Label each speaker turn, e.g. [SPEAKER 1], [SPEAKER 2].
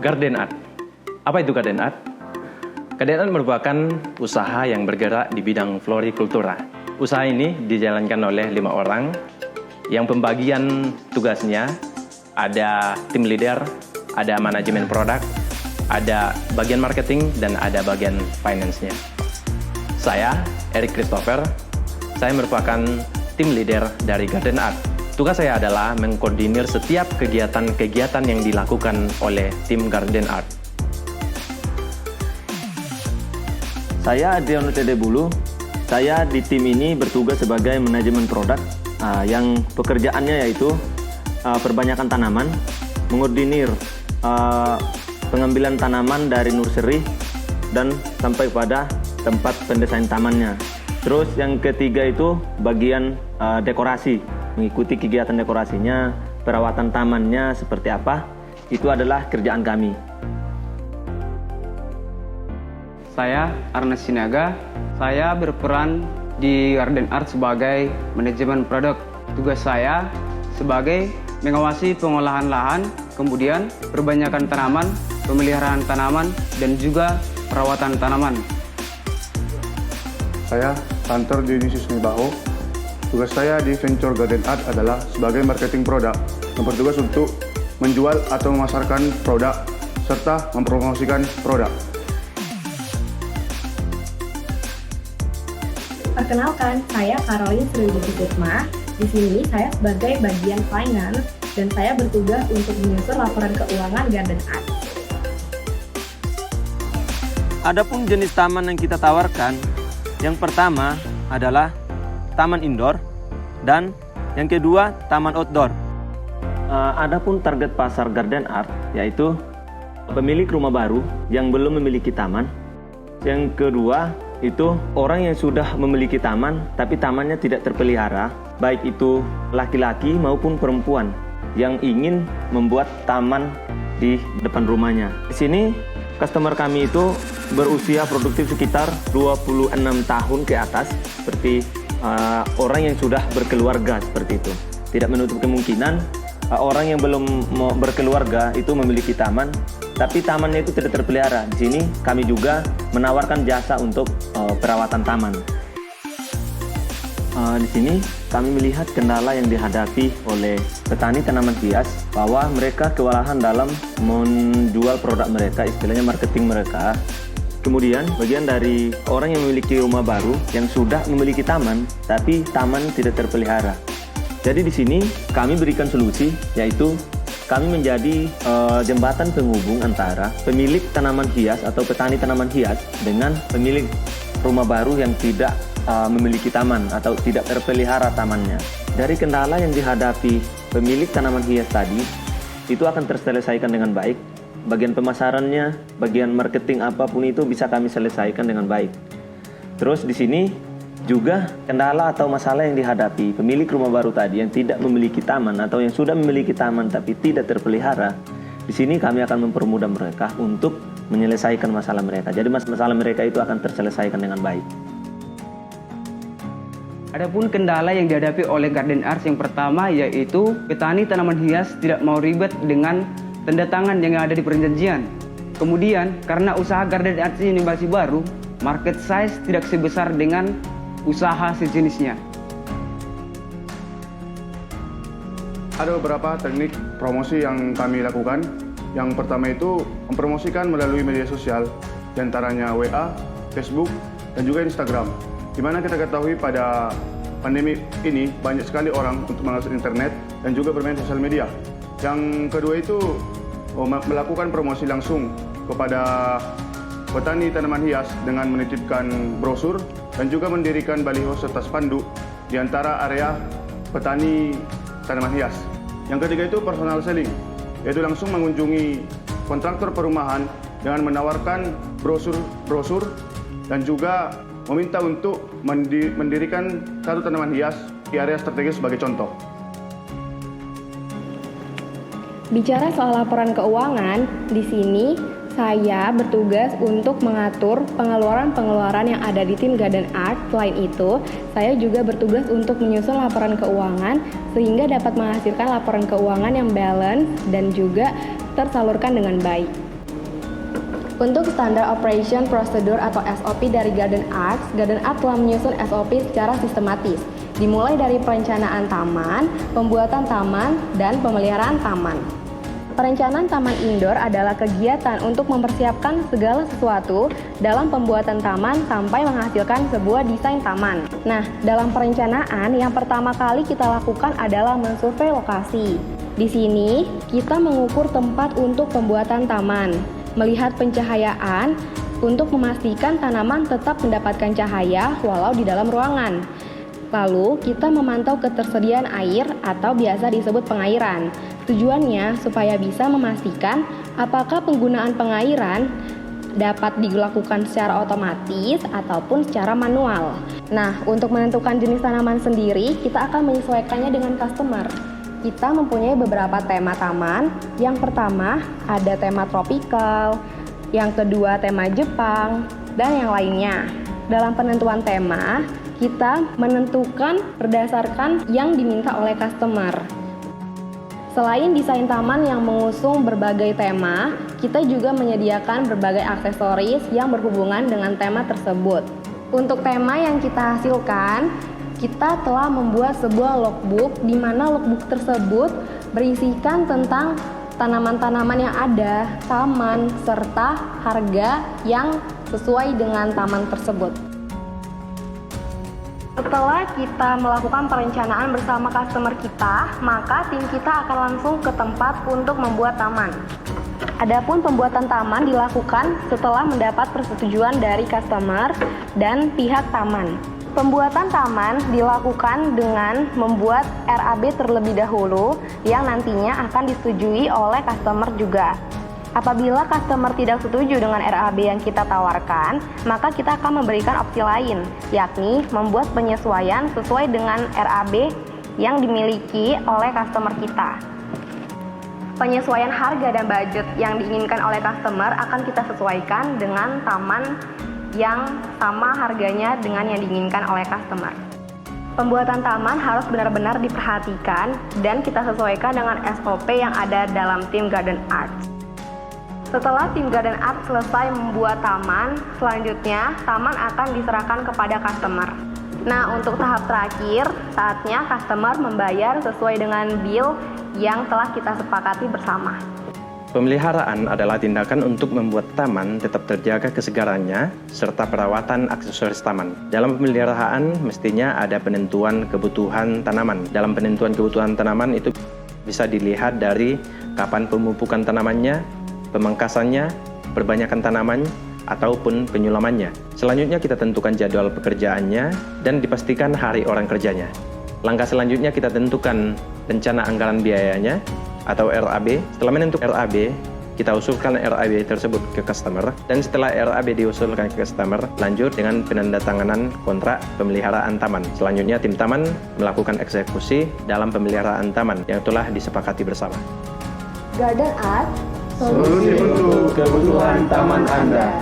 [SPEAKER 1] Garden Art. Apa itu Garden Art? Garden Art merupakan usaha yang bergerak di bidang florikultura. Usaha ini dijalankan oleh 5 orang yang pembagian tugasnya ada tim leader, ada manajemen produk, ada bagian marketing, dan ada bagian finance-nya. Saya, Eric Christopher, saya merupakan tim leader dari Garden Art. Tugas saya adalah mengkoordinir setiap kegiatan-kegiatan yang dilakukan oleh tim Garden Art.
[SPEAKER 2] Saya Adriano Tedebulu. Saya di tim ini bertugas sebagai manajemen produk yang pekerjaannya yaitu perbanyakan tanaman, mengordinir pengambilan tanaman dari nursery dan sampai pada tempat pendesain tamannya. Terus yang ketiga itu bagian dekorasi, mengikuti kegiatan dekorasinya, perawatan tamannya seperti apa, itu adalah kerjaan kami.
[SPEAKER 3] Saya Arnes Sinaga, saya berperan di Garden Art sebagai manajemen produk. Tugas saya sebagai mengawasi pengolahan lahan, kemudian perbanyakan tanaman, pemeliharaan tanaman, dan juga perawatan tanaman.
[SPEAKER 4] Saya Hunter Dionysius Nibaho. Tugas saya di Venture Garden Art adalah sebagai marketing produk, yang bertugas untuk menjual atau memasarkan produk serta mempromosikan produk.
[SPEAKER 5] Perkenalkan, saya Caroline Sriwidi Sukma. Di sini saya sebagai bagian finance dan saya bertugas untuk menyusun laporan keuangan Garden Art.
[SPEAKER 2] Adapun jenis taman yang kita tawarkan, yang pertama adalah taman indoor dan yang kedua taman outdoor. Adapun target pasar Garden Art yaitu pemilik rumah baru yang belum memiliki taman. Yang kedua itu orang yang sudah memiliki taman tapi tamannya tidak terpelihara, baik itu laki-laki maupun perempuan yang ingin membuat taman di depan rumahnya. Di sini customer kami itu berusia produktif sekitar 26 tahun ke atas, seperti orang yang sudah berkeluarga seperti itu. Tidak menutup kemungkinan orang yang belum mau berkeluarga itu memiliki taman, tapi tamannya itu tidak terpelihara. Di sini kami juga menawarkan jasa untuk perawatan taman. Di sini kami melihat kendala yang dihadapi oleh petani tanaman hias, bahwa mereka kewalahan dalam menjual produk mereka, istilahnya marketing mereka. Kemudian bagian dari orang yang memiliki rumah baru yang sudah memiliki taman, tapi taman tidak terpelihara. Jadi di sini kami berikan solusi, yaitu kami menjadi jembatan penghubung antara pemilik tanaman hias atau petani tanaman hias dengan pemilik rumah baru yang tidak memiliki taman atau tidak terpelihara tamannya. Dari kendala yang dihadapi pemilik tanaman hias tadi, itu akan terselesaikan dengan baik. Bagian pemasarannya, bagian marketing apapun itu bisa kami selesaikan dengan baik. Terus di sini juga kendala atau masalah yang dihadapi pemilik rumah baru tadi yang tidak memiliki taman atau yang sudah memiliki taman tapi tidak terpelihara. Di sini kami akan mempermudah mereka untuk menyelesaikan masalah mereka. Jadi masalah mereka itu akan terselesaikan dengan baik.
[SPEAKER 3] Adapun kendala yang dihadapi oleh Garden Art yang pertama yaitu petani tanaman hias tidak mau ribet dengan tanda tangan yang ada di perjanjian. Kemudian karena usaha Garden Art ini masih baru, market size tidak sebesar dengan usaha sejenisnya.
[SPEAKER 4] Ada beberapa teknik promosi yang kami lakukan. Yang pertama itu mempromosikan melalui media sosial, diantaranya WA, Facebook, dan juga Instagram. Di mana kita ketahui pada pandemi ini banyak sekali orang untuk mengakses internet dan juga bermain sosial media. Yang kedua itu melakukan promosi langsung kepada petani tanaman hias dengan menitipkan brosur dan juga mendirikan baliho serta spanduk di antara area petani tanaman hias. Yang ketiga itu personal selling, yaitu langsung mengunjungi kontraktor perumahan dengan menawarkan brosur dan juga meminta untuk mendirikan satu tanaman hias di area strategis sebagai contoh.
[SPEAKER 5] Bicara soal laporan keuangan, di sini saya bertugas untuk mengatur pengeluaran-pengeluaran yang ada di tim Garden Art. Selain itu, saya juga bertugas untuk menyusun laporan keuangan sehingga dapat menghasilkan laporan keuangan yang balance dan juga tersalurkan dengan baik. Untuk standar operation procedure atau SOP dari Garden Arts telah menyusun SOP secara sistematis, dimulai dari perencanaan taman, pembuatan taman, dan pemeliharaan taman. Perencanaan taman indoor adalah kegiatan untuk mempersiapkan segala sesuatu dalam pembuatan taman sampai menghasilkan sebuah desain taman. Nah, dalam perencanaan yang pertama kali kita lakukan adalah mensurvei lokasi. Di sini, kita mengukur tempat untuk pembuatan taman, melihat pencahayaan untuk memastikan tanaman tetap mendapatkan cahaya walau di dalam ruangan. Lalu, kita memantau ketersediaan air atau biasa disebut pengairan. Tujuannya supaya bisa memastikan apakah penggunaan pengairan dapat dilakukan secara otomatis ataupun secara manual. Nah, untuk menentukan jenis tanaman sendiri, kita akan menyesuaikannya dengan customer. Kita mempunyai beberapa tema taman. Yang pertama, ada tema tropikal, yang kedua tema Jepang, dan yang lainnya. Dalam penentuan tema, kita menentukan berdasarkan yang diminta oleh customer. Selain desain taman yang mengusung berbagai tema, kita juga menyediakan berbagai aksesoris yang berhubungan dengan tema tersebut. Untuk tema yang kita hasilkan, kita telah membuat sebuah logbook di mana logbook tersebut berisikan tentang tanaman-tanaman yang ada, taman, serta harga yang sesuai dengan taman tersebut. Setelah kita melakukan perencanaan bersama customer kita, maka tim kita akan langsung ke tempat untuk membuat taman. Adapun pembuatan taman dilakukan setelah mendapat persetujuan dari customer dan pihak taman. Pembuatan taman dilakukan dengan membuat RAB terlebih dahulu yang nantinya akan disetujui oleh customer juga. Apabila customer tidak setuju dengan RAB yang kita tawarkan, maka kita akan memberikan opsi lain, yakni membuat penyesuaian sesuai dengan RAB yang dimiliki oleh customer kita. Penyesuaian harga dan budget yang diinginkan oleh customer akan kita sesuaikan dengan taman yang sama harganya dengan yang diinginkan oleh customer. Pembuatan taman harus benar-benar diperhatikan dan kita sesuaikan dengan SOP yang ada dalam tim Garden Arts. Setelah tim Garden Arts selesai membuat taman, selanjutnya taman akan diserahkan kepada customer. Nah, untuk tahap terakhir, saatnya customer membayar sesuai dengan bill yang telah kita sepakati bersama.
[SPEAKER 1] Pemeliharaan adalah tindakan untuk membuat taman tetap terjaga kesegarannya serta perawatan aksesoris taman. Dalam pemeliharaan mestinya ada penentuan kebutuhan tanaman. Dalam penentuan kebutuhan tanaman itu bisa dilihat dari kapan pemupukan tanamannya, pemangkasannya, perbanyakan tanaman, ataupun penyulamannya. Selanjutnya kita tentukan jadwal pekerjaannya dan dipastikan hari orang kerjanya. Langkah selanjutnya kita tentukan rencana anggaran biayanya atau RAB. Setelah menentukan RAB, kita usulkan RAB tersebut ke customer dan setelah RAB diusulkan ke customer, lanjut dengan penandatanganan kontrak pemeliharaan taman. Selanjutnya tim taman melakukan eksekusi dalam pemeliharaan taman yang telah disepakati bersama.
[SPEAKER 5] Garden Arts,
[SPEAKER 4] Solusi untuk kebutuhan taman Anda.